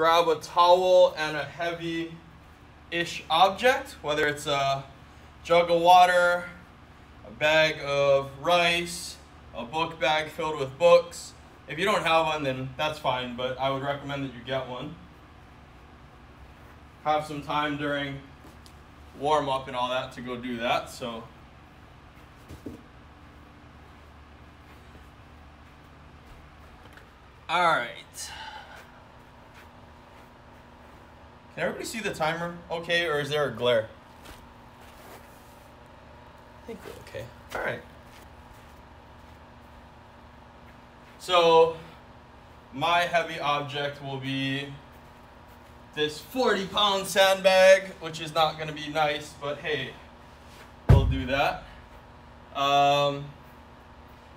grab a towel and a heavy-ish object, whether it's a jug of water, a bag of rice, a book bag filled with books. If you don't have one, then that's fine, but I would recommend that you get one. Have some time during warm up and all that to go do that. So all right. Can everybody see the timer okay, or is there a glare? I think we're okay. All right. So my heavy object will be this 40-pound sandbag, which is not going to be nice, but hey, we'll do that. And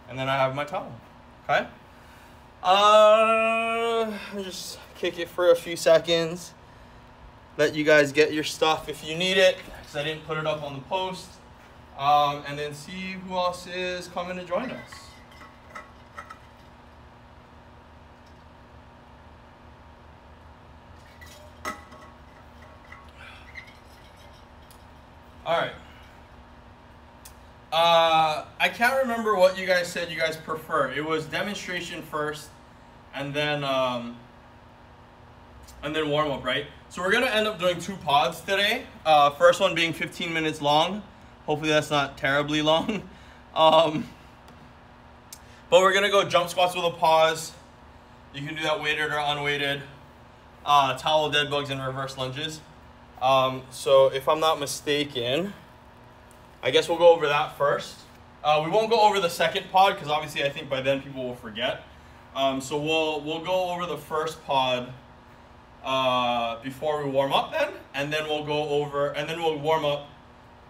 then I have my towel. Okay. I'll just kick it for a few seconds. Let you guys get your stuff if you need it, because I didn't put it up on the post. And then see who else is coming to join us. All right. I can't remember what you guys said you guys prefer. It was demonstration first, and then warm up, right? So we're gonna end up doing 2 pods today. First one being 15 minutes long. Hopefully that's not terribly long. But we're gonna go jump squats with a pause. You can do that weighted or unweighted. Towel dead bugs and reverse lunges. So if I'm not mistaken, I guess we'll go over that first. We won't go over the second pod because obviously I think by then people will forget. So we'll go over the first pod before we warm up then, and then we'll go over, and then we'll warm up,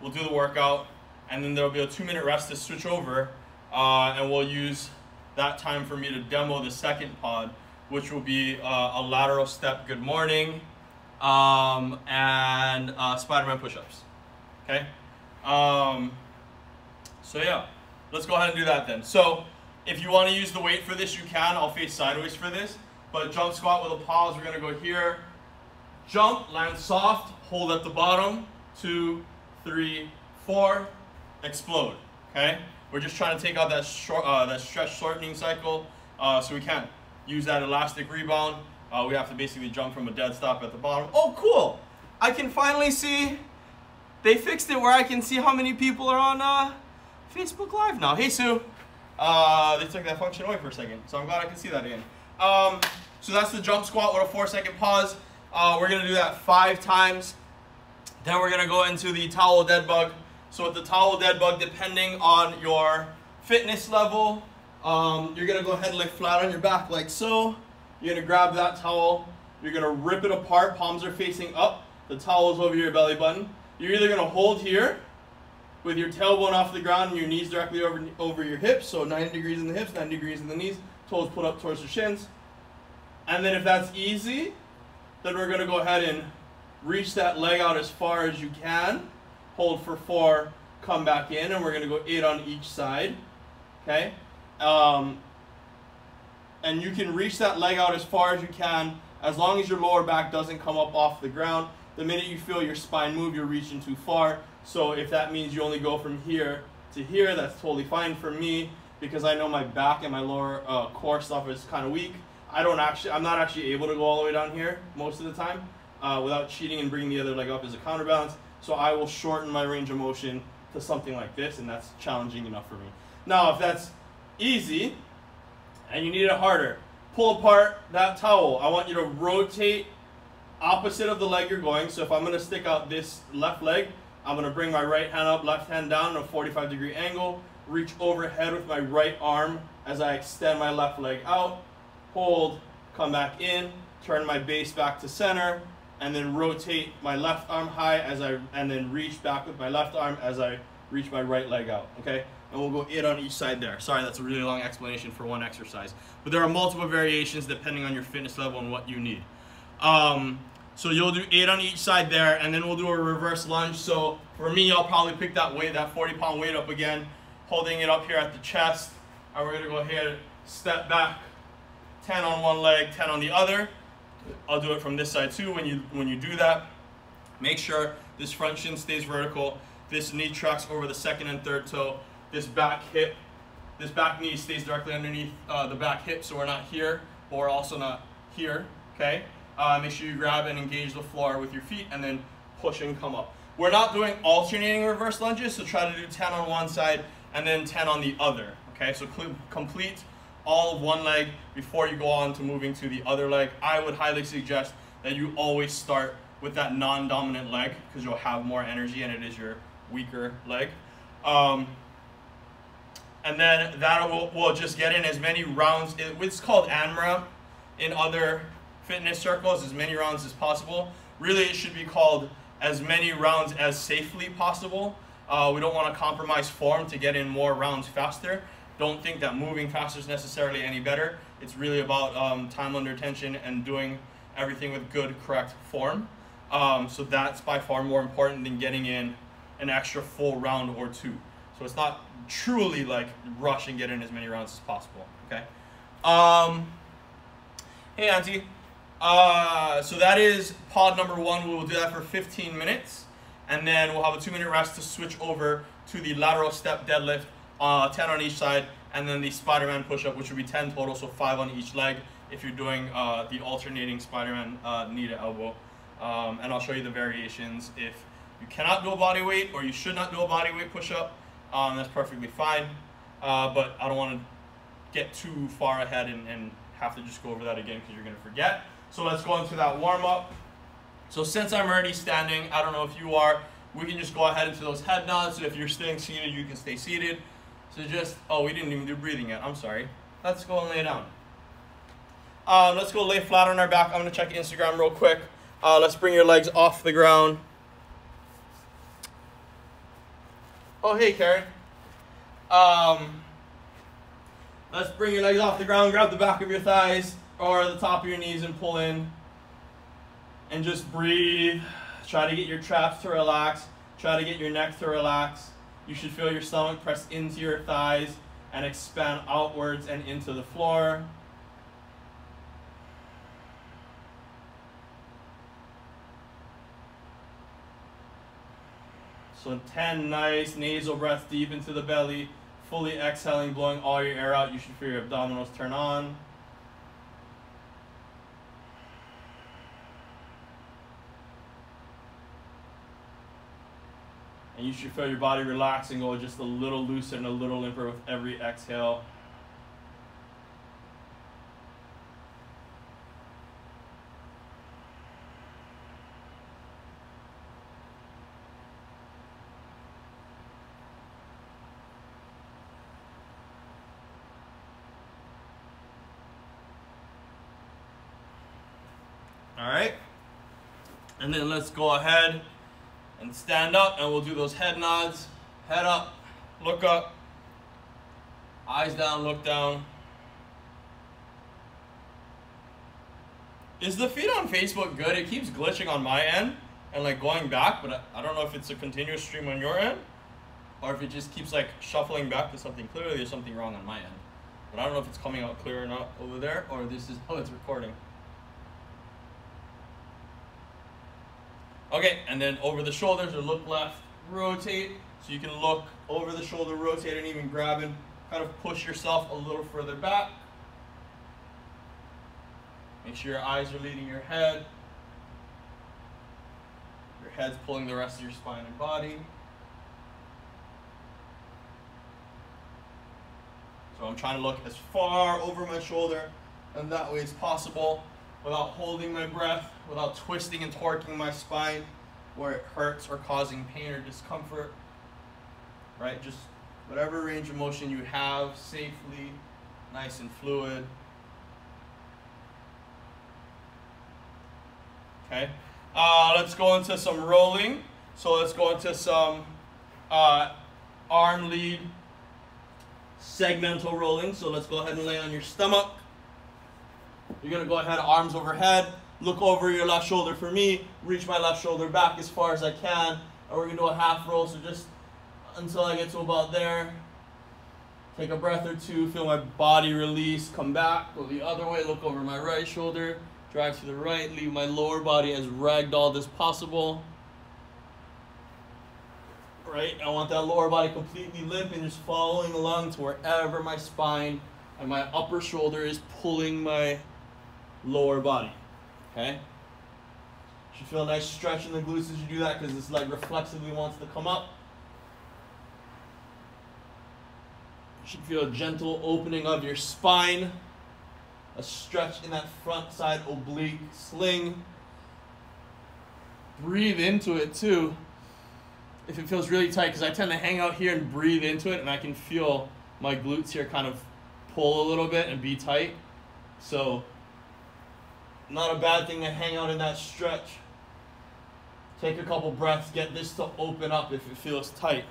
we'll do the workout, and then there'll be a 2-minute rest to switch over, and we'll use that time for me to demo the second pod, which will be a lateral step good morning, and Spider-Man push-ups. Okay. So yeah, let's go ahead and do that then. So if you want to use the weight for this, you can. I'll face sideways for this, but jump squat with a pause. We're going to go here, jump, land soft, hold at the bottom, 2, 3, 4, explode. Okay. We're just trying to take out that stretch shortening cycle, so we can't use that elastic rebound. We have to basically jump from a dead stop at the bottom. Oh, cool. I can finally see, they fixed it where I can see how many people are on Facebook Live now. Hey, Sue. They took that function away for a second, so I'm glad I can see that again. So that's the jump squat with a 4-second pause. We're going to do that 5 times. Then we're going to go into the towel dead bug. So with the towel dead bug, depending on your fitness level, you're going to go ahead and lay flat on your back like so. You're going to grab that towel. You're going to rip it apart. Palms are facing up. The towel is over your belly button. You're either going to hold here with your tailbone off the ground and your knees directly over your hips. So 90 degrees in the hips, 90 degrees in the knees. Toes put up towards the shins. And then if that's easy, then we're going to go ahead and reach that leg out as far as you can. Hold for 4, come back in, and we're going to go 8 on each side. Okay? And you can reach that leg out as far as you can, as long as your lower back doesn't come up off the ground. The minute you feel your spine move, you're reaching too far. So if that means you only go from here to here, that's totally fine for me, because I know my back and my lower core stuff is kind of weak. I'm not actually able to go all the way down here most of the time without cheating and bringing the other leg up as a counterbalance. So I will shorten my range of motion to something like this, and that's challenging enough for me. Now, if that's easy and you need it harder, pull apart that towel. I want you to rotate opposite of the leg you're going. So if I'm going to stick out this left leg, I'm going to bring my right hand up, left hand down at a 45-degree angle, reach overhead with my right arm as I extend my left leg out, hold, come back in, turn my base back to center, and then rotate my left arm high and then reach back with my left arm as I reach my right leg out, okay? And we'll go 8 on each side there. Sorry, that's a really long explanation for one exercise. But there are multiple variations depending on your fitness level and what you need. So you'll do 8 on each side there, and then we'll do a reverse lunge. So for me, I'll probably pick that weight, that 40-pound weight up again, holding it up here at the chest. And we're gonna go ahead, step back, 10 on one leg, 10 on the other. I'll do it from this side too. When you do that, make sure this front shin stays vertical. This knee tracks over the second and third toe. This back knee stays directly underneath the back hip, so we're not here, but we're also not here, okay? Make sure you grab and engage the floor with your feet and then push and come up. We're not doing alternating reverse lunges, so try to do 10 on one side and then 10 on the other, okay? So complete all of one leg before you go on to moving to the other leg. I would highly suggest that you always start with that non-dominant leg because you'll have more energy and it is your weaker leg. And then that will just get in as many rounds. It's called AMRAP in other fitness circles, as many rounds as possible. Really, it should be called as many rounds as safely possible. We don't want to compromise form to get in more rounds faster. Don't think that moving faster is necessarily any better. It's really about time under tension and doing everything with good, correct form. So that's by far more important than getting in an extra full round or two. So it's not truly like rush and get in as many rounds as possible, okay? Hey, Auntie. So that is pod number 1. We will do that for 15 minutes. And then we'll have a 2-minute rest to switch over to the lateral step deadlift, 10 on each side, and then the Spider-Man push-up, which would be 10 total, so 5 on each leg if you're doing the alternating Spider-Man knee to elbow. And I'll show you the variations. If you cannot do a body weight or you should not do a body weight push-up, that's perfectly fine. But I don't want to get too far ahead and have to just go over that again because you're going to forget. So let's go into that warm-up. So since I'm already standing, I don't know if you are, we can just go ahead into those head nods. So if you're staying seated, you can stay seated. So just, oh, we didn't even do breathing yet. I'm sorry. Let's go and lay down. Let's go lay flat on our back. I'm going to check Instagram real quick. Let's bring your legs off the ground. Oh, hey, Karen. Let's bring your legs off the ground. Grab the back of your thighs or the top of your knees and pull in. And just breathe. Try to get your traps to relax. Try to get your neck to relax. You should feel your stomach press into your thighs and expand outwards and into the floor. So 10 nice nasal breaths deep into the belly, fully exhaling, blowing all your air out. You should feel your abdominals turn on. And you should feel your body relax and go just a little looser and a little limper with every exhale. All right, and then let's go ahead and stand up, and we'll do those head nods. Head up, look up, eyes down, look down. Is the feed on Facebook good? It keeps glitching on my end and like going back, but I don't know if it's a continuous stream on your end or if it just keeps like shuffling back to something. Clearly there's something wrong on my end, but I don't know if it's coming out clear or not over there, or this is how it's recording. Okay, and then over the shoulders or look left, rotate. So you can look over the shoulder, rotate, and even grab and kind of push yourself a little further back. Make sure your eyes are leading your head. Your head's pulling the rest of your spine and body. So I'm trying to look as far over my shoulder and that way as possible, without holding my breath, without twisting and torquing my spine where it hurts or causing pain or discomfort, right? Just whatever range of motion you have, safely, nice and fluid. Okay, let's go into some rolling. So let's go into some arm lead segmental rolling. So let's go ahead and lay on your stomach. You're going to go ahead, arms overhead, look over your left shoulder for me, reach my left shoulder back as far as I can, and we're going to do a half roll, so just until I get to about there. Take a breath or two, feel my body release, come back, go the other way, look over my right shoulder, Drag to the right, leave my lower body as ragdolled as possible. Right, I want that lower body completely limp and just following along to wherever my spine and my upper shoulder is pulling my lower body. Okay? You should feel a nice stretch in the glutes as you do that, because this leg reflexively wants to come up. You should feel a gentle opening of your spine, a stretch in that front side oblique sling. Breathe into it too. If it feels really tight, because I tend to hang out here and breathe into it, and I can feel my glutes here kind of pull a little bit and be tight. So, not a bad thing to hang out in that stretch. Take a couple breaths, get this to open up if it feels tight.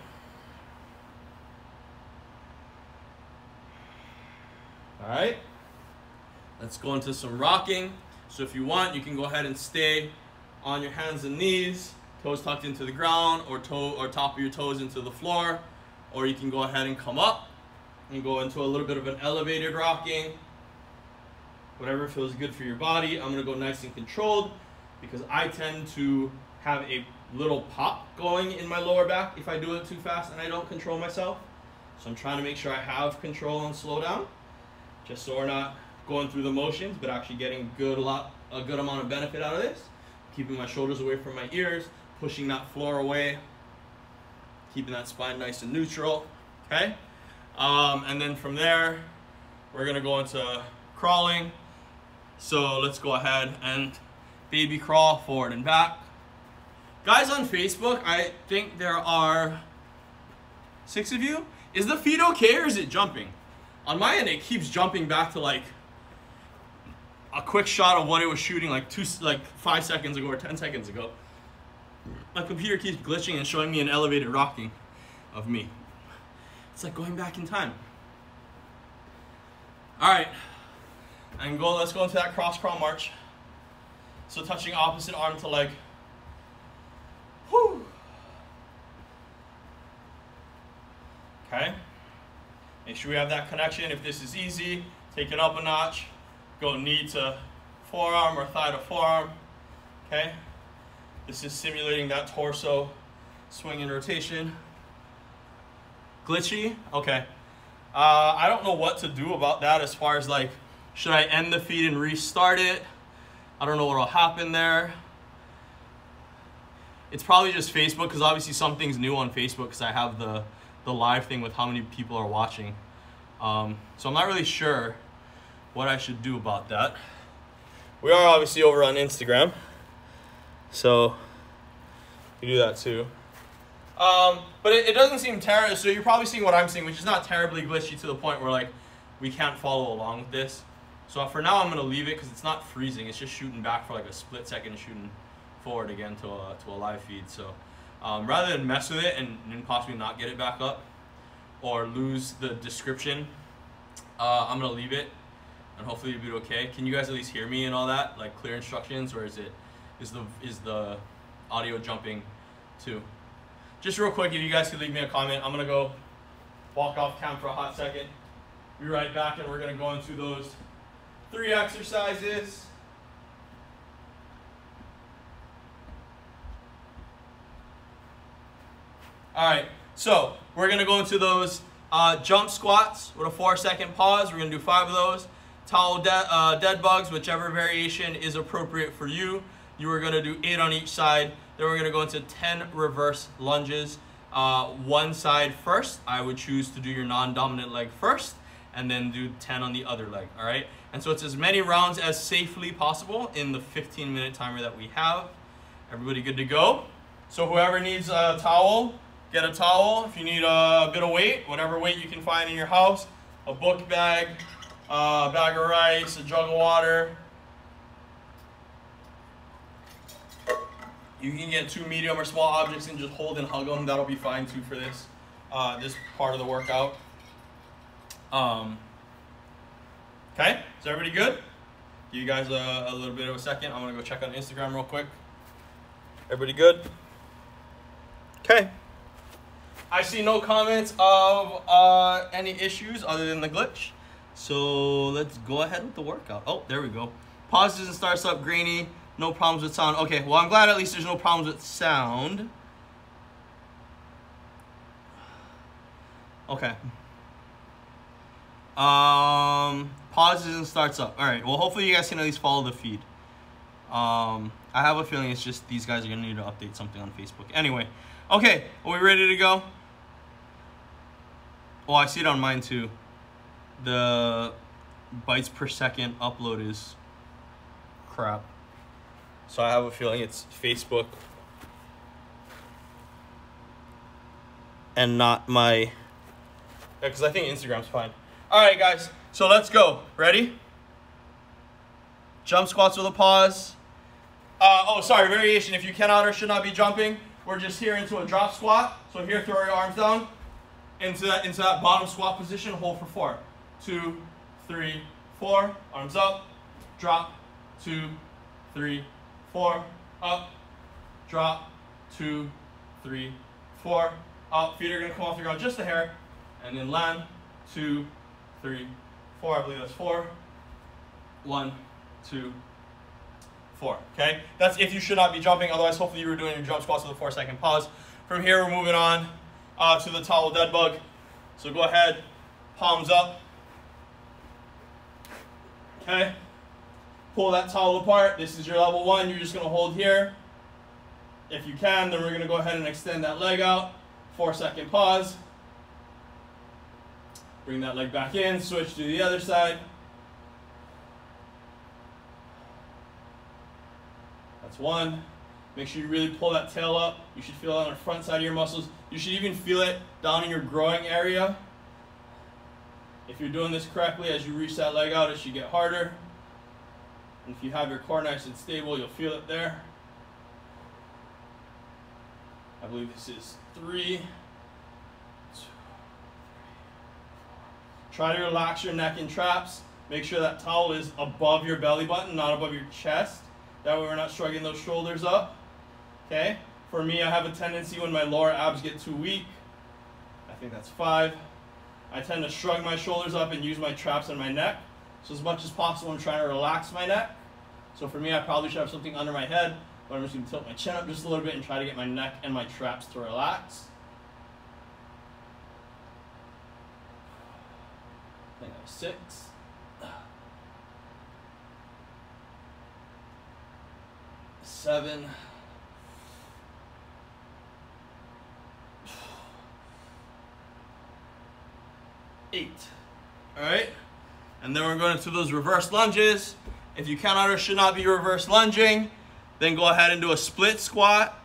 Alright, let's go into some rocking. So if you want, you can go ahead and stay on your hands and knees, toes tucked into the ground, or top of your toes into the floor, or you can go ahead and come up and go into a little bit of an elevated rocking. Whatever feels good for your body. I'm going to go nice and controlled, because I tend to have a little pop going in my lower back if I do it too fast and I don't control myself. So I'm trying to make sure I have control and slow down, just so we're not going through the motions, but actually getting a good amount of benefit out of this. Keeping my shoulders away from my ears, pushing that floor away, keeping that spine nice and neutral. Okay? And then from there, we're gonna go into crawling. So let's go ahead and baby crawl forward and back. Guys on Facebook, I think there are 6 of you. Is the feet okay, or is it jumping? On my end, it keeps jumping back to like a quick shot of what it was shooting like 5 seconds ago or 10 seconds ago. My computer keeps glitching and showing me an elevated rocking of me. It's like going back in time. All right, and let's go into that cross crawl march. So touching opposite arm to leg. Whew. Okay. Make sure we have that connection. If this is easy, take it up a notch. Go knee to forearm or thigh to forearm. Okay. This is simulating that torso swing and rotation. Glitchy? Okay. I don't know what to do about that as far as like, should I end the feed and restart it? I don't know what will happen there. It's probably just Facebook, because obviously something's new on Facebook, because I have the live thing with how many people are watching. So I'm not really sure what I should do about that. We are obviously over on Instagram, so you do that too. But it doesn't seem terrible. So you're probably seeing what I'm seeing, which is not terribly glitchy to the point where like we can't follow along with this. So for now, I'm gonna leave it because it's not freezing. It's just shooting back for like a split second and shooting forward again to a live feed. So rather than mess with it and possibly not get it back up or lose the description, I'm gonna leave it and hopefully you'll be okay. Can you guys at least hear me and all that, like clear instructions, or is the audio jumping too? Just real quick, if you guys could leave me a comment. I'm gonna go walk off cam for a hot second. Be right back, and we're gonna go into those 3 exercises. All right, so we're gonna go into those jump squats with a 4-second pause. We're gonna do 5 of those. Towel dead bugs, whichever variation is appropriate for you. You are gonna do 8 on each side. Then we're gonna go into 10 reverse lunges. One side first. I would choose to do your non-dominant leg first, and then do 10 on the other leg, all right? And so it's as many rounds as safely possible in the 15-minute timer that we have. Everybody good to go? So whoever needs a towel, get a towel. If you need a bit of weight, whatever weight you can find in your house, a book bag, a bag of rice, a jug of water. You can get 2 medium or small objects and just hold and hug them. That'll be fine too for this part of the workout. Okay, is everybody good? Give you guys a little bit of a second. I'm gonna go check on Instagram real quick. Everybody good? Okay. I see no comments of any issues other than the glitch. So let's go ahead with the workout. Oh, there we go. Pauses and starts up grainy. No problems with sound. Okay, well, I'm glad at least there's no problems with sound. Okay. Pauses and starts up. All right, well, hopefully you guys can at least follow the feed. I have a feeling it's just these guys are going to need to update something on Facebook. Anyway, okay, are we ready to go? Oh, I see it on mine too. The bytes per second upload is crap. So I have a feeling it's Facebook and not my... Yeah, because I think Instagram's fine. All right, guys, so let's go. Ready? Jump squats with a pause. Oh, sorry, variation. If you cannot or should not be jumping, we're just here into a drop squat. So here, throw your arms down into that bottom squat position. Hold for 4. 2, 3, 4. Arms up. Drop. 2, 3, 4. Up. Drop. 2, 3, 4. Up. Feet are going to come off the ground just a hair. And then land. 2, 3, 4. I believe that's 4. 1, 2, 4. Okay? That's if you should not be jumping. Otherwise, hopefully you were doing your jump squats with a 4-second pause. From here, we're moving on to the towel dead bug. So go ahead, palms up. Okay? Pull that towel apart. This is your level 1. You're just going to hold here. If you can, then we're going to go ahead and extend that leg out. 4-second pause. Bring that leg back in. Switch to the other side. That's 1. Make sure you really pull that tail up. You should feel it on the front side of your muscles. You should even feel it down in your groin area. If you're doing this correctly, as you reach that leg out, it should get harder. And if you have your core nice and stable, you'll feel it there. I believe this is 3. 2, 3, 4. Try to relax your neck and traps. Make sure that towel is above your belly button, not above your chest. That way we're not shrugging those shoulders up. Okay? For me, I have a tendency when my lower abs get too weak. I think that's 5. I tend to shrug my shoulders up and use my traps and my neck. So as much as possible, I'm trying to relax my neck. So for me, I probably should have something under my head, but I'm just going to tilt my chin up just a little bit and try to get my neck and my traps to relax. I think that was 6. 7. 8. All right, and then we're going into those reverse lunges. If you cannot or should not be reverse lunging, then go ahead and do a split squat.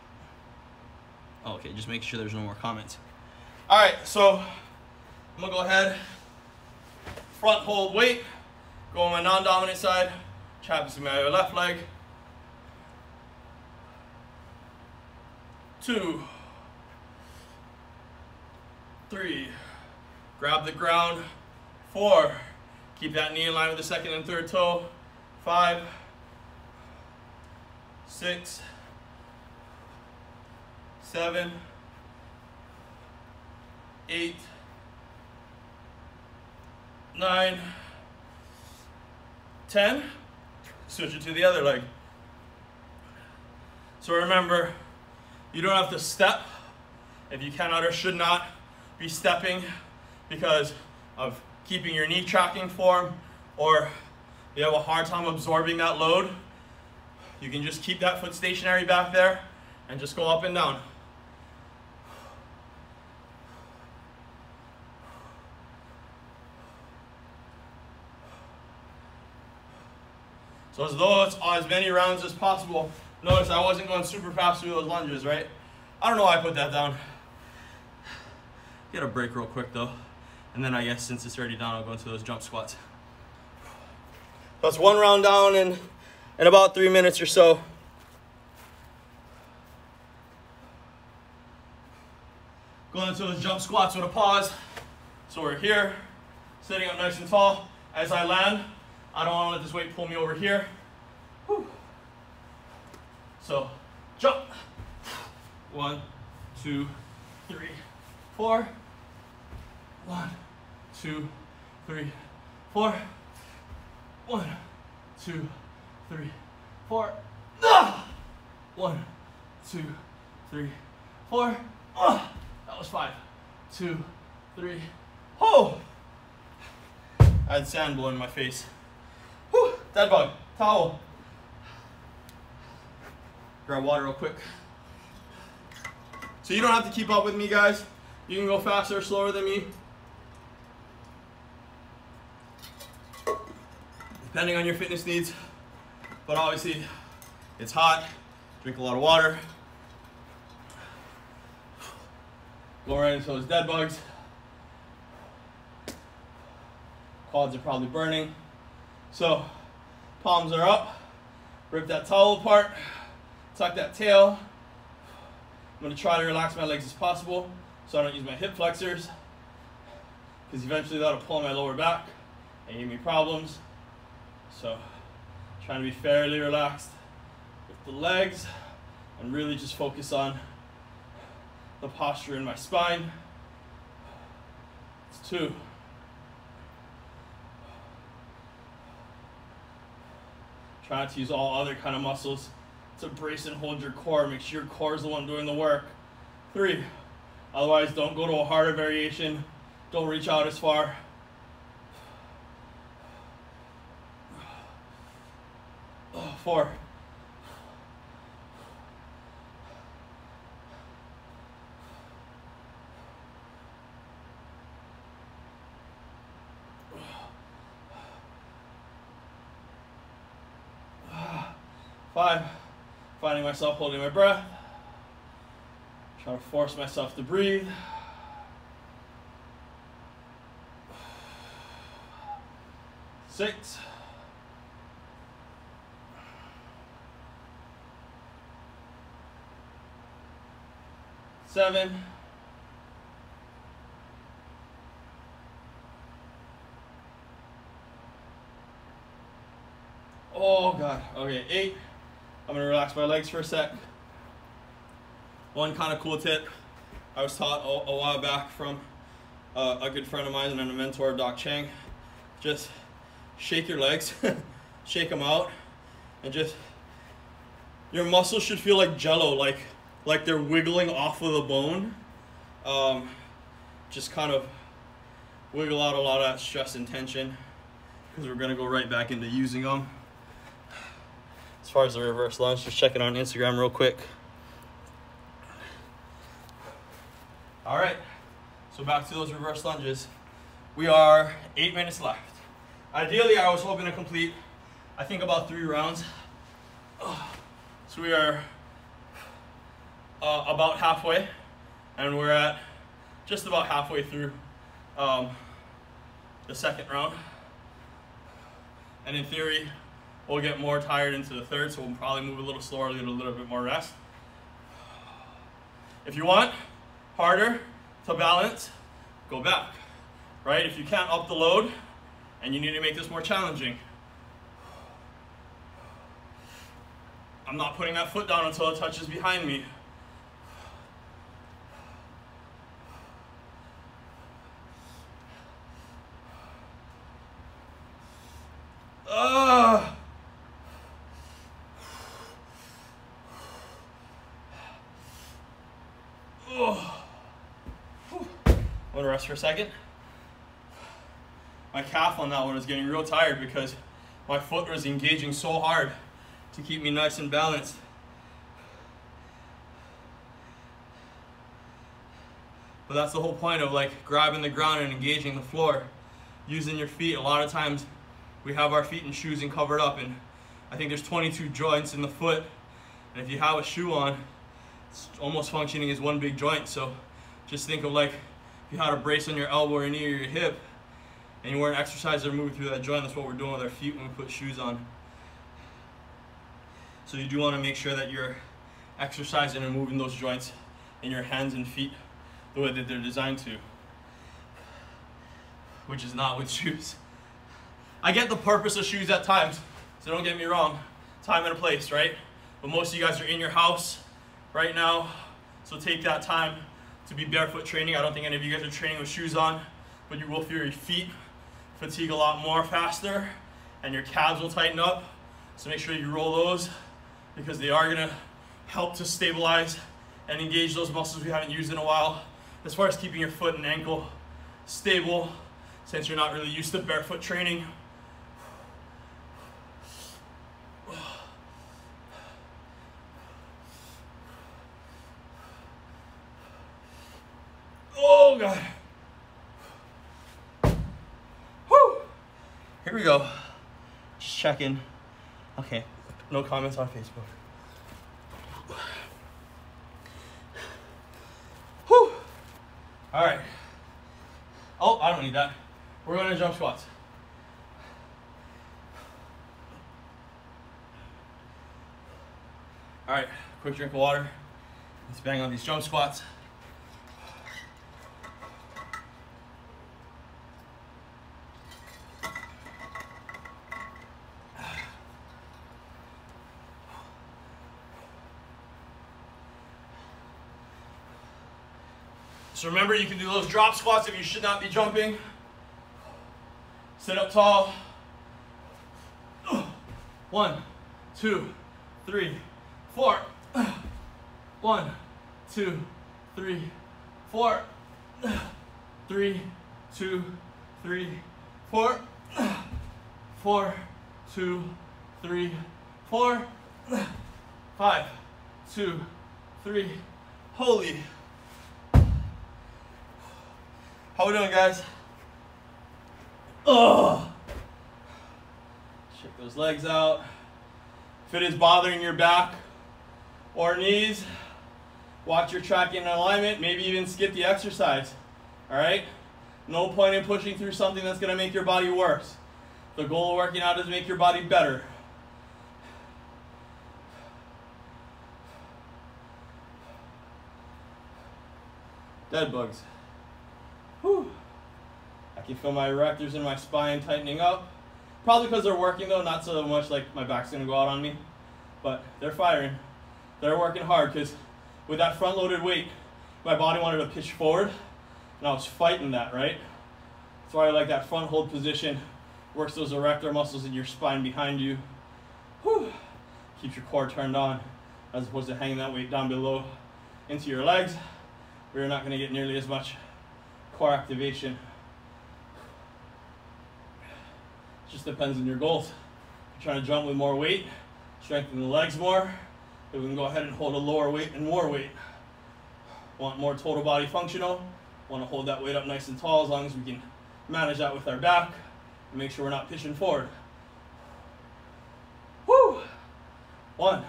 Okay, just make sure there's no more comments. All right, so I'm gonna go ahead, front hold weight, go on my non-dominant side, chop to my left leg. 2, 3, grab the ground. 4, keep that knee in line with the second and third toe. 5, 6, 7, 8, 9, 10. Switch it to the other leg. So remember, you don't have to step if you cannot or should not be stepping because of keeping your knee tracking form, or you have a hard time absorbing that load. You can just keep that foot stationary back there and just go up and down. So as though it's as many rounds as possible. Notice I wasn't going super fast through those lunges, right? I don't know why I put that down. Get a break real quick though. And then I guess since it's already down, I'll go into those jump squats. That's 1 round down in about 3 minutes or so. Going into those jump squats with a pause. So we're here, sitting up nice and tall. As I land, I don't want to let this weight pull me over here. Whew. So jump. 1, 2, 3, 4. 1, 2, 3, 4. 1, 2, 3, 4. Ah! 1, 2, 3, 4. Ah! That was 5, 2, 3. Oh! I had sand blowing in my face. Whew, dead bug, towel. Grab water real quick. So you don't have to keep up with me, guys. You can go faster or slower than me, depending on your fitness needs. But obviously, it's hot. Drink a lot of water. Go right into those dead bugs. Quads are probably burning. So, palms are up. Rip that towel apart. Tuck that tail. I'm going to try to relax my legs as possible so I don't use my hip flexors, because eventually that'll pull my lower back and give me problems. So, trying to be fairly relaxed with the legs and really just focus on the posture in my spine. It's 2. Try not to use all other kind of muscles to brace and hold your core. Make sure your core is the one doing the work. 3. Otherwise, don't go to a harder variation. Don't reach out as far. 4. 5. Finding myself holding my breath. Trying to force myself to breathe. 6. 7. 8. I'm gonna relax my legs for a sec. One kind of cool tip I was taught a while back from a good friend of mine and a mentor, Doc Chang. Just shake your legs, shake them out, and just, your muscles should feel like jello, like they're wiggling off of the bone. Just kind of wiggle out a lot of that stress and tension, because we're gonna go right back into using them. As far as the reverse lunge, just check it on Instagram real quick. All right, so back to those reverse lunges. We are 8 minutes left. Ideally, I was hoping to complete, I think, about 3 rounds. So we are about halfway, and we're at just about halfway through the second round. And in theory, we'll get more tired into the third, so we'll probably move a little slower, get a little bit more rest. If you want harder to balance, go back, right? If you can't up the load and you need to make this more challenging, I'm not putting that foot down until it touches behind me. I'm gonna rest for a second. My calf on that one is getting real tired because my foot was engaging so hard to keep me nice and balanced. But that's the whole point of like grabbing the ground and engaging the floor, using your feet. A lot of times we have our feet in shoes and covered up, and I think there's 22 joints in the foot, and if you have a shoe on, it's almost functioning as one big joint. So just think of like if you had a brace on your elbow or knee or your hip and you weren't exercising or moving through that joint. That's what we're doing with our feet when we put shoes on. So you do want to make sure that you're exercising and moving those joints in your hands and feet the way that they're designed to, which is not with shoes. I get the purpose of shoes at times, so don't get me wrong, time and a place, right? But most of you guys are in your house right now, so take that time to be barefoot training. I don't think any of you guys are training with shoes on, but you will feel your feet fatigue a lot more faster, and your calves will tighten up. So make sure you roll those because they are gonna help to stabilize and engage those muscles we haven't used in a while. As far as keeping your foot and ankle stable, since you're not really used to barefoot training. Oh God. Whew. Here we go. Just checking. Okay, no comments on Facebook. Whew. All right. Oh, I don't need that. We're going to jump squats. All right, quick drink of water. Let's bang on these jump squats. So remember, you can do those drop squats if you should not be jumping. Sit up tall. 1, 2, 3, 4. 1, 2, 3, 4. 3, 2, 3, 4. 4, 2, 3, 4. 5, 2, 3. Holy. How we doing, guys? Oh. Check those legs out. If it is bothering your back or knees, watch your tracking and alignment. Maybe even skip the exercise. All right? No point in pushing through something that's going to make your body worse. The goal of working out is to make your body better. Dead bugs. Whew. I can feel my erectors in my spine tightening up. Probably because they're working though, not so much like my back's gonna go out on me. But they're firing. They're working hard because with that front loaded weight, my body wanted to pitch forward and I was fighting that, right? That's why I like that front hold position. Works those erector muscles in your spine behind you. Whew. Keeps your core turned on as opposed to hanging that weight down below into your legs where you're not gonna get nearly as much core activation. It just depends on your goals. If you're trying to jump with more weight, strengthen the legs more, then we can go ahead and hold a lower weight and more weight. Want more total body functional, want to hold that weight up nice and tall as long as we can manage that with our back and make sure we're not pitching forward. Woo! 1.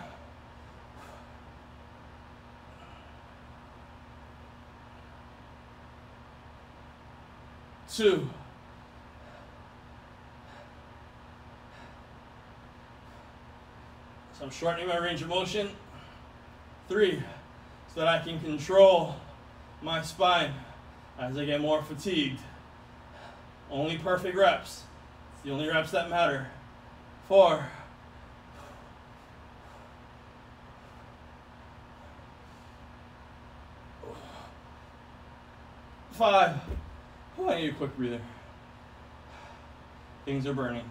2. 'So I'm shortening my range of motion. 3, so that I can control my spine as I get more fatigued. Only perfect reps. It's the only reps that matter. 4. 5. Oh, I need a quick breather. Things are burning.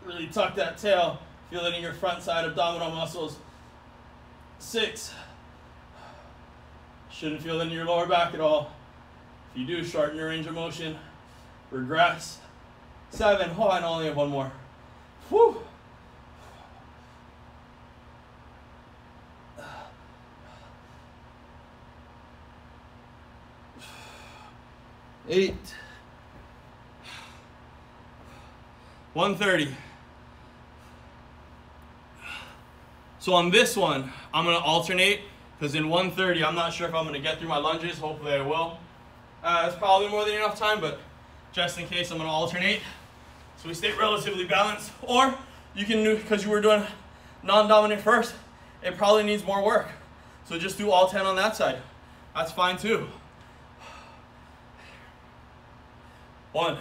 Really tuck that tail. Feel it in your front side abdominal muscles. 6. Shouldn't feel it in your lower back at all. If you do, shorten your range of motion. Regress. 7. Oh, I only have one more. Whew. 8. 130. So on this one, I'm going to alternate because in 130, I'm not sure if I'm going to get through my lunges. Hopefully I will. It's probably more than enough time, but just in case, I'm going to alternate. So we stay relatively balanced. Or you can do, because you were doing non-dominant first, it probably needs more work. So just do all 10 on that side. That's fine too. 1.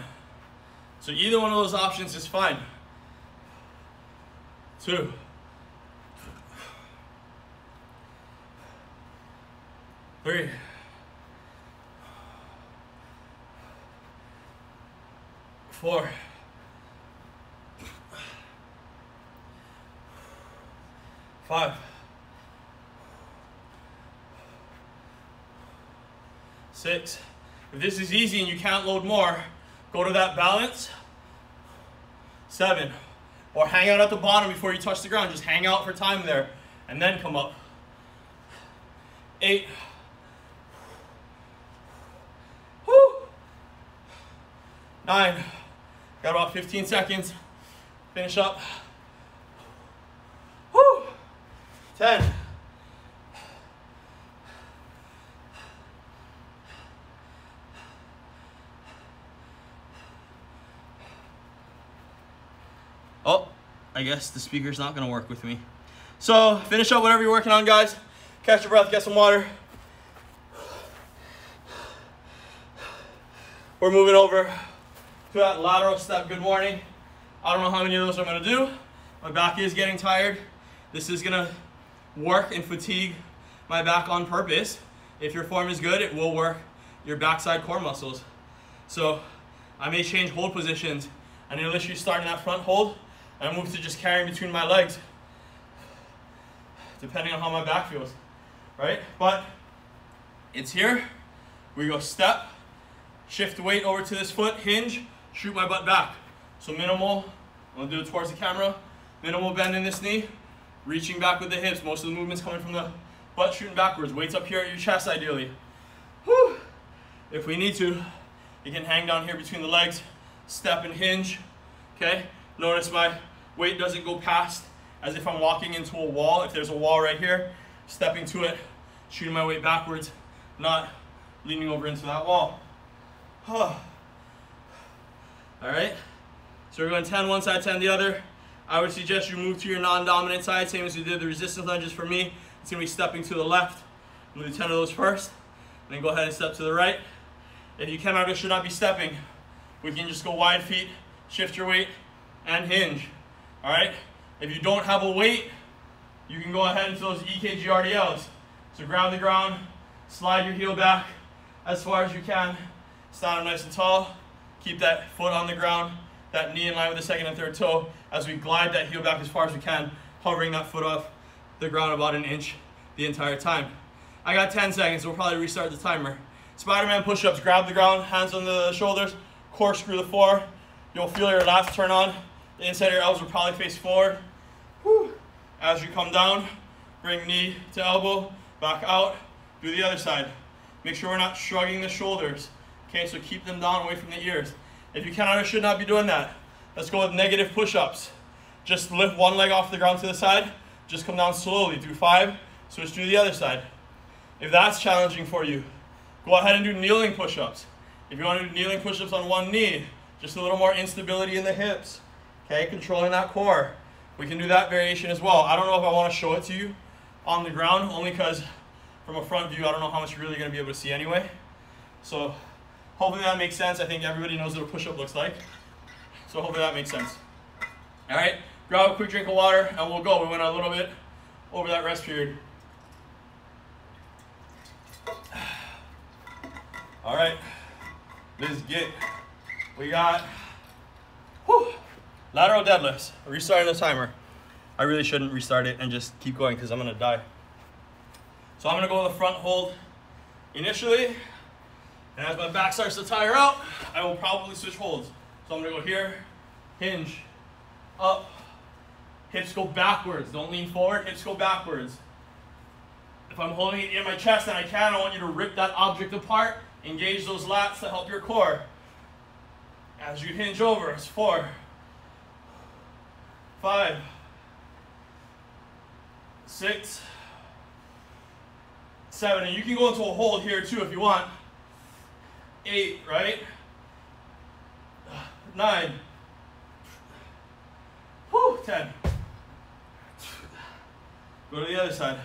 So either one of those options is fine. 2. 3. 4. 4, 5, 6. If this is easy and you can't load more, go to that balance. 7. Or hang out at the bottom before you touch the ground. Just hang out for time there and then come up. 8. Woo. 9. Got about 15 seconds. Finish up. Woo. 10. Oh, I guess the speaker's not gonna work with me. So finish up whatever you're working on, guys. Catch your breath, get some water. We're moving over to that lateral step. Good morning. I don't know how many of those I'm gonna do. My back is getting tired. This is gonna work and fatigue my back on purpose. If your form is good, it will work your backside core muscles. So I may change hold positions. And initially start in that front hold, and I move to just carrying between my legs, depending on how my back feels, right? But it's here. We go step, shift the weight over to this foot, hinge, shoot my butt back. So minimal, I'm gonna do it towards the camera, minimal bend in this knee, reaching back with the hips. Most of the movement's coming from the butt shooting backwards. Weights up here at your chest ideally. Whew. If we need to, you can hang down here between the legs, step and hinge, okay? Notice my weight doesn't go past as if I'm walking into a wall. If there's a wall right here, stepping to it, shooting my weight backwards, not leaning over into that wall. All right, so we're going 10 one side, 10 the other. I would suggest you move to your non-dominant side, same as you did the resistance lunges for me. It's gonna be stepping to the left. I'm gonna do 10 of those first, and then go ahead and step to the right. If you cannot or should not be stepping, we can just go wide feet, shift your weight, and hinge. All right? If you don't have a weight, you can go ahead into those EKG RDLs. So grab the ground, slide your heel back as far as you can, stand up nice and tall, keep that foot on the ground, that knee in line with the second and third toe as we glide that heel back as far as we can, hovering that foot off the ground about an inch the entire time. I got 10 seconds, so we'll probably restart the timer. Spider-Man push-ups, grab the ground, hands on the shoulders, corkscrew the floor. You'll feel your lats turn on. The inside of your elbows will probably face forward. Whew. As you come down, bring knee to elbow, back out, do the other side. Make sure we're not shrugging the shoulders. Okay, so keep them down away from the ears. If you cannot or should not be doing that, let's go with negative push-ups. Just lift one leg off the ground to the side, just come down slowly, do 5, switch to the other side. If that's challenging for you, go ahead and do kneeling push-ups. If you want to do kneeling push-ups on one knee, just a little more instability in the hips. Okay, controlling that core. We can do that variation as well. I don't know if I want to show it to you on the ground, only because from a front view, I don't know how much you're really going to be able to see anyway. So hopefully that makes sense. I think everybody knows what a push-up looks like. So hopefully that makes sense. All right, grab a quick drink of water and we'll go. We went a little bit over that rest period. All right, let's get, we got, lateral deadlifts. Restarting the timer. I really shouldn't restart it and just keep going because I'm gonna die. So I'm gonna go with the front hold initially, and as my back starts to tire out, I will probably switch holds. So I'm gonna go here, hinge, up, hips go backwards. Don't lean forward, hips go backwards. If I'm holding it in my chest and I can, I want you to rip that object apart. Engage those lats to help your core. As you hinge over, it's 4, 5, 6, 7, and you can go into a hold here too if you want. 8, right? 9, 10. Go to the other side.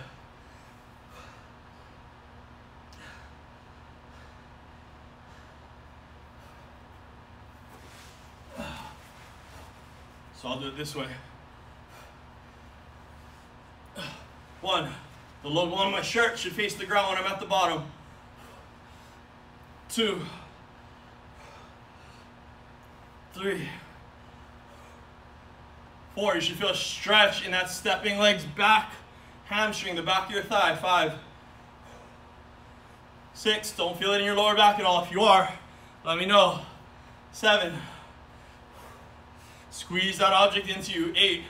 So I'll do it this way. 1, the logo on my shirt should face the ground when I'm at the bottom. 2, 3, 4. You should feel a stretch in that stepping legs back, hamstring, the back of your thigh. 5, 6. Don't feel it in your lower back at all. If you are, let me know. 7. Squeeze that object into you. 8,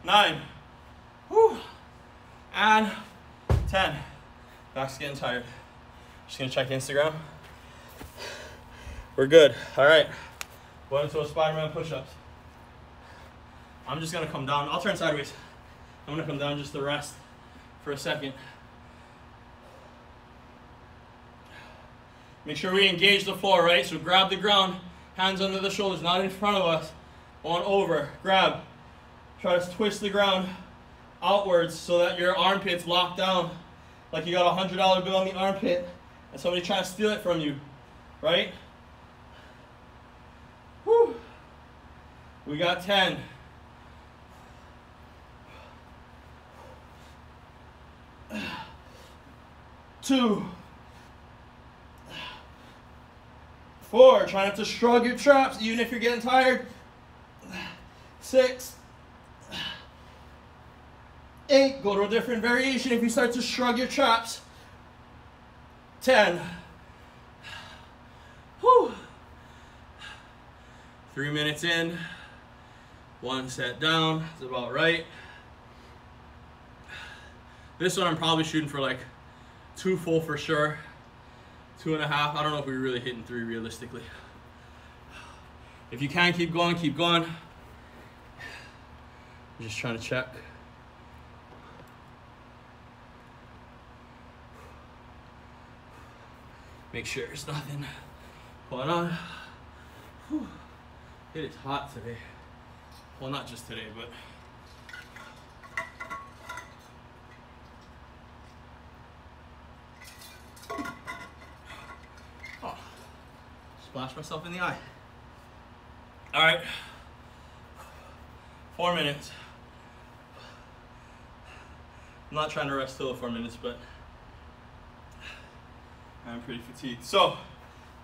9, whew, and 10. Back's getting tired. Just gonna check Instagram. We're good. All right. Going into a Spider-Man push-ups. I'm just gonna come down. I'll turn sideways. I'm gonna come down just to rest for a second. Make sure we engage the floor, right? So grab the ground, hands under the shoulders, not in front of us. On over, grab. Try to twist the ground outwards so that your armpit's locked down. Like you got a $100 bill on the armpit and somebody trying to steal it from you, right? Whew. We got 10. 2, 4, try not to shrug your traps even if you're getting tired. 6, 8, go to a different variation if you start to shrug your traps. 10. Whew. 3 minutes in, 1 set down, that's about right. This one I'm probably shooting for like 2 full for sure. 2.5. I don't know if we're really hitting 3 realistically. If you can keep going, keep going. I'm just trying to check. Make sure there's nothing going on. Whew. It is hot today. Well, not just today, but oh, splashed myself in the eye. All right, 4 minutes. I'm not trying to rest till the 4 minutes, but I'm pretty fatigued. So,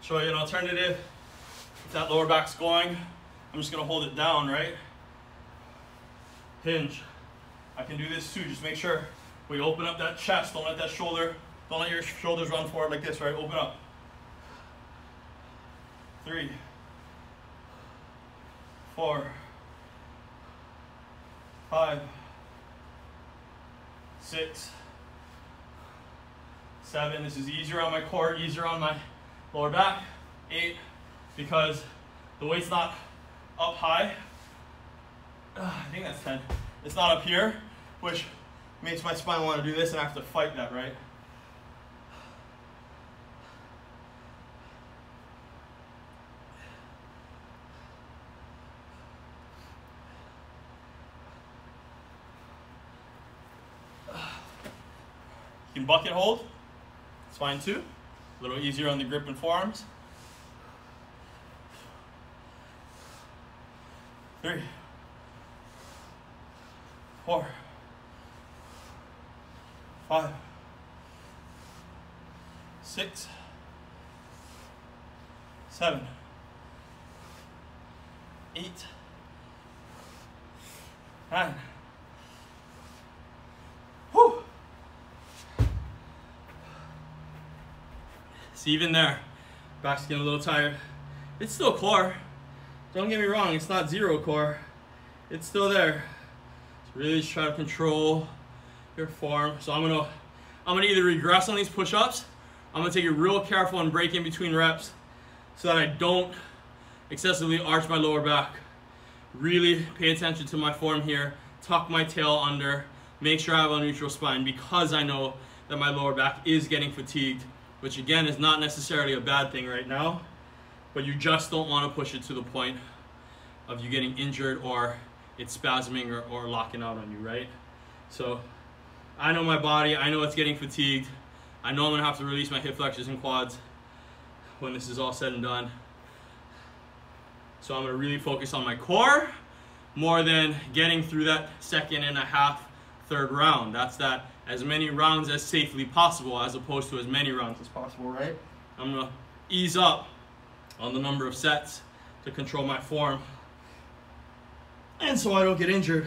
show you an alternative. If that lower back's going, I'm just gonna hold it down, right? Hinge. I can do this too. Just make sure we open up that chest. Don't let that shoulder, don't let your shoulders run forward like this, right? Open up. 3, 4, 5, 6, 7. This is easier on my core, easier on my lower back. 8, because the weight's not up high. I think that's 10. It's not up here, which makes my spine want to do this and I have to fight that, right? You can bucket hold. It's fine too. A little easier on the grip and forearms. 3, 4, 5, 6, 7, 8, 9. Whew. See, even there, back's getting a little tired. It's still core. Don't get me wrong, it's not zero core. It's still there. So really just try to control your form. So I'm gonna either regress on these push-ups. I'm gonna take it real careful and break in between reps so that I don't excessively arch my lower back. Really pay attention to my form here. Tuck my tail under. Make sure I have a neutral spine because I know that my lower back is getting fatigued, which again is not necessarily a bad thing right now, but you just don't want to push it to the point of you getting injured or it's spasming or locking out on you, right? So I know my body, I know it's getting fatigued. I know I'm gonna have to release my hip flexors and quads when this is all said and done. So I'm gonna really focus on my core more than getting through that 2.5, third round. That's that as many rounds as safely possible as opposed to as many rounds as possible, right? I'm gonna ease up on the number of sets to control my form, and so I don't get injured.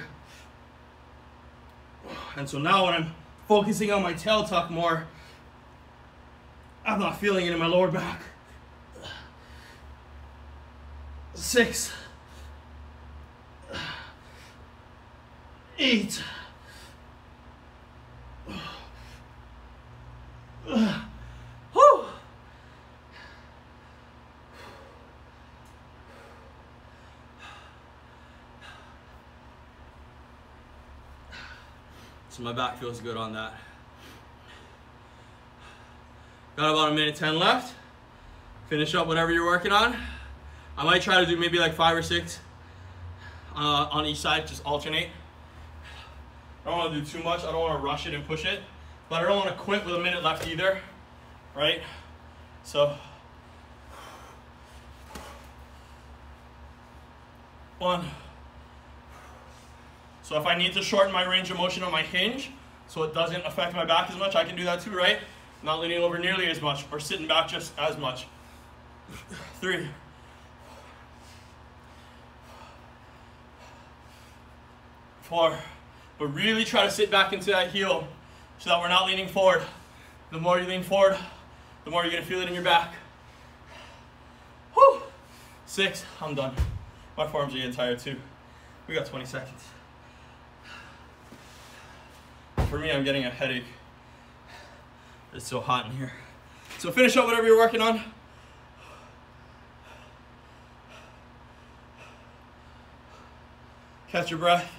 And so now when I'm focusing on my tail tuck more, I'm not feeling it in my lower back. 6, 8, whew. So my back feels good on that. Got about 1:10 left. Finish up whatever you're working on. I might try to do maybe like 5 or 6 on each side, just alternate. I don't want to do too much. I don't want to rush it and push it, but I don't want to quit with 1 minute left either, right? So, 1. So if I need to shorten my range of motion on my hinge so it doesn't affect my back as much, I can do that too, right? Not leaning over nearly as much or sitting back just as much. 3. 4. But really try to sit back into that heel so that we're not leaning forward. The more you lean forward, the more you're going to feel it in your back. Whew. 6. I'm done. My forearms are getting tired too. We got 20 seconds. For me, I'm getting a headache. It's so hot in here. So finish up whatever you're working on. Catch your breath.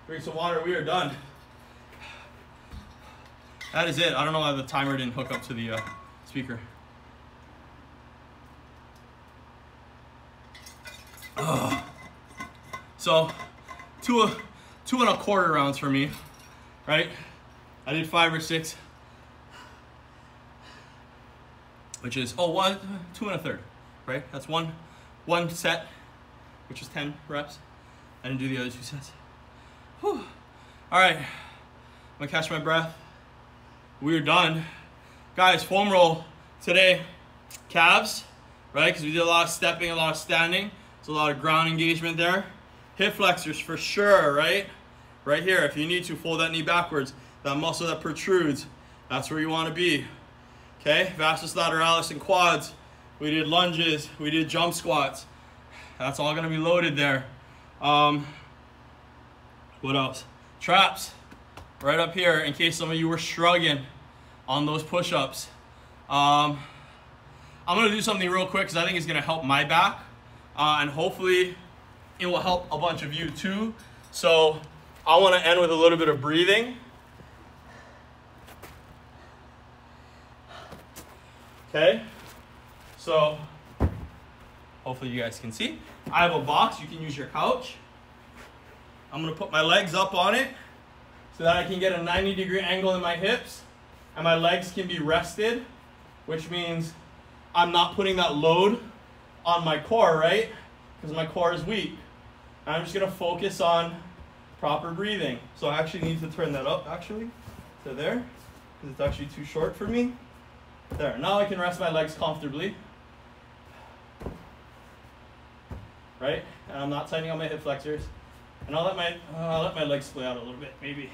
Drink some water. We are done. That is it. I don't know why the timer didn't hook up to the speaker. So 2.25 rounds for me, right? I did 5 or 6, which is 2 1/3, right? That's one set, which is 10 reps. I didn't do the other 2 sets. Whew. All right, I'm gonna catch my breath. We're done. Guys, foam roll today, calves, right? Because we did a lot of stepping, a lot of standing. There's a lot of ground engagement there. Hip flexors for sure, right? Right here, if you need to, fold that knee backwards. That muscle that protrudes, that's where you wanna be. Okay, vastus lateralis and quads. We did lunges, we did jump squats. That's all gonna be loaded there. What else? Traps, right up here in case some of you were struggling on those push-ups. I'm gonna do something real quick because I think it's gonna help my back and hopefully it will help a bunch of you too. So I wanna end with a little bit of breathing. Okay, so hopefully you guys can see. I have a box, you can use your couch. I'm gonna put my legs up on it so that I can get a 90-degree angle in my hips and my legs can be rested, which means I'm not putting that load on my core, right? Because my core is weak. And I'm just gonna focus on proper breathing. So I actually need to turn that up actually to there because it's actually too short for me. There, now I can rest my legs comfortably. Right? And I'm not tightening on my hip flexors. And I'll let my legs split out a little bit, maybe.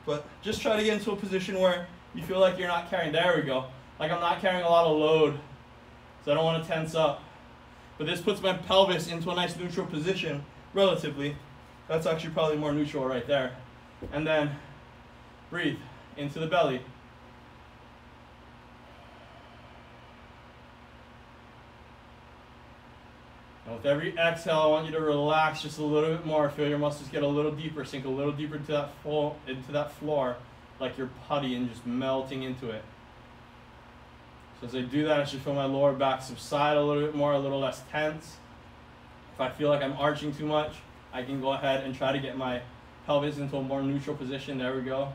But just try to get into a position where you feel like you're not carrying, there we go. Like I'm not carrying a lot of load, so I don't want to tense up. But this puts my pelvis into a nice neutral position, relatively. That's actually probably more neutral right there. And then breathe into the belly. And with every exhale, I want you to relax just a little bit more. Feel your muscles get a little deeper, sink a little deeper into that floor, like you're putty and just melting into it. So as I do that, I should feel my lower back subside a little bit more, a little less tense. If I feel like I'm arching too much, I can go ahead and try to get my pelvis into a more neutral position. There we go.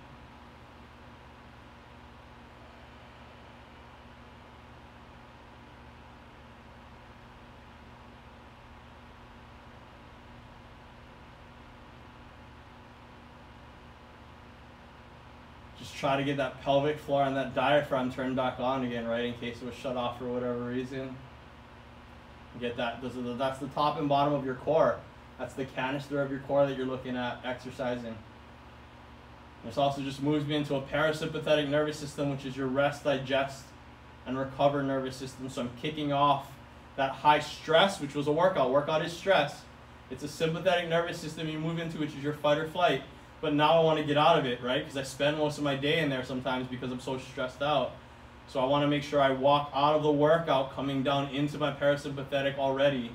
Just try to get that pelvic floor and that diaphragm turned back on again, right, in case it was shut off for whatever reason. Get that. That's the top and bottom of your core. That's the canister of your core that you're looking at exercising. This also just moves me into a parasympathetic nervous system, which is your rest, digest, and recover nervous system. So I'm kicking off that high stress, which was a workout. Workout is stress. It's a sympathetic nervous system you move into, which is your fight or flight. But now I want to get out of it, right? Because I spend most of my day in there sometimes because I'm so stressed out. So I want to make sure I walk out of the workout coming down into my parasympathetic already.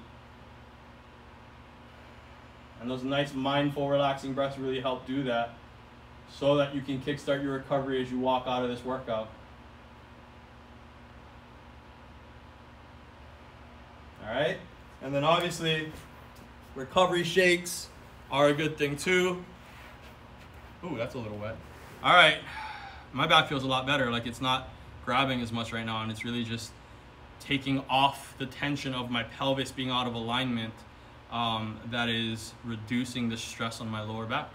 And those nice mindful relaxing breaths really help do that, so that you can kickstart your recovery as you walk out of this workout. All right? And then obviously, recovery shakes are a good thing too. Ooh, that's a little wet. All right, my back feels a lot better. Like, it's not grabbing as much right now, and it's really just taking off the tension of my pelvis being out of alignment. That is reducing the stress on my lower back.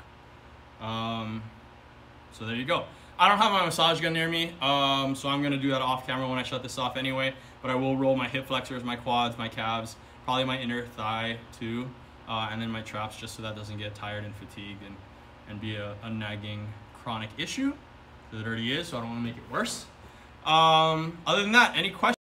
So there you go. I don't have my massage gun near me, so I'm gonna do that off camera when I shut this off anyway, but I will roll my hip flexors, my quads, my calves, probably my inner thigh too, and then my traps, just so that doesn't get tired and fatigued and be a nagging chronic issue, because it already is, so I don't wanna make it worse. Other than that, any questions?